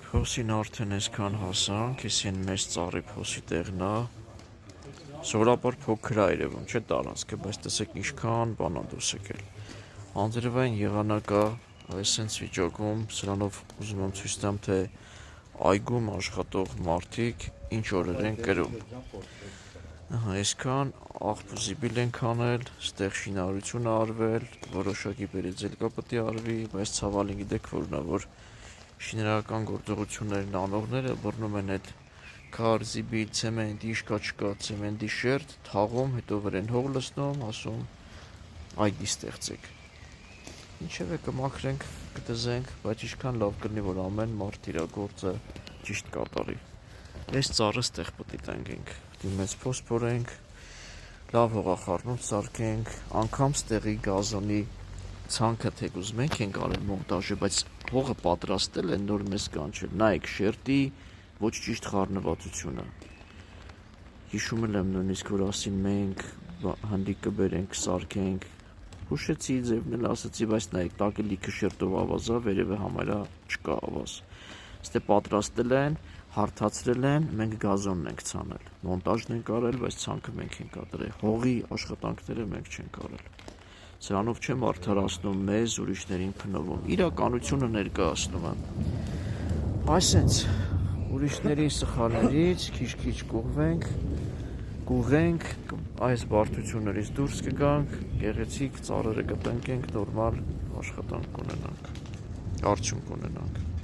Փոսին արդեն այսքան հասանք, ես են մեծ ծառի փոսի տեղն է, սովորաբար փոքր է երևում, չէ տարածքը, բայց տեսեք ինչքան բան է դուրս եկել, անձրևային եղանակ է, այսենց վիճակում, սրանով ուզում եմ ցույց տամ, թե այգում աշխատող մարդիկ ինչ օրեր են կրում, այսքան աղբուզիբիլ ենք անել, ստեղ շինարարություն է արվել, որոշակի բերեձելկա պետք է արվի, բայց ցավալին գիտեք որն է, որ շինարարական գործողություններն անողները բռնում են այդ քարզիբի, ցեմենտի, չկա ցեմենտի շերտ, թաղում, հետո վրան հող լցնում, ասում այգի ստեղծեք։ Ինչևէ կմաքրենք, կտզենք, բայց ինչքան լավ կլինի, որ ամեն մարդ իր գործը ճիշտ կատարի։ Այս ծառը ստեղ պետք է տանգենք, պետք է մեծ փոս փորենք, լավ հողախառնուրդ սարքենք, անգամ ստեղի գազոնի ցանքը թեկուզ մենք ենք արել մոնտաժը, բայց հողը պատրաստել են նոր մեզ կանչել, նայեք շերտի ոչ ճիշտ խառնվածությունը։ Հիշում եմ նույնիսկ որ ասին մենք հանդիկ կբերենք, կսարքենք, հուշեցի ձևն էլ ասացի, բայց նայեք տակը լիքը շերտով ավազ է, վերևը համարյա չկա ավազ։ Ստե պատրաստել են, հարթացրել են, մենք գազոնն ենք ցանել, մոնտաժն ենք արել, բայց ցանքը մենք ենք կատարել, հողի աշխատանքները մենք չենք արել։ Սրանով չեմ արդարացնում մեզ, ուրիշներին փնովում, իրականությունը ներկայացնում եմ։ Այսենց ուրիշների սխալներից քիչ-քիչ կուղենք, այս բարդություններից դուրս կգանք, գեղեցիկ ծառերը կտնկենք, նորմալ աշխատանք կունենանք, արդյունք կունենանք։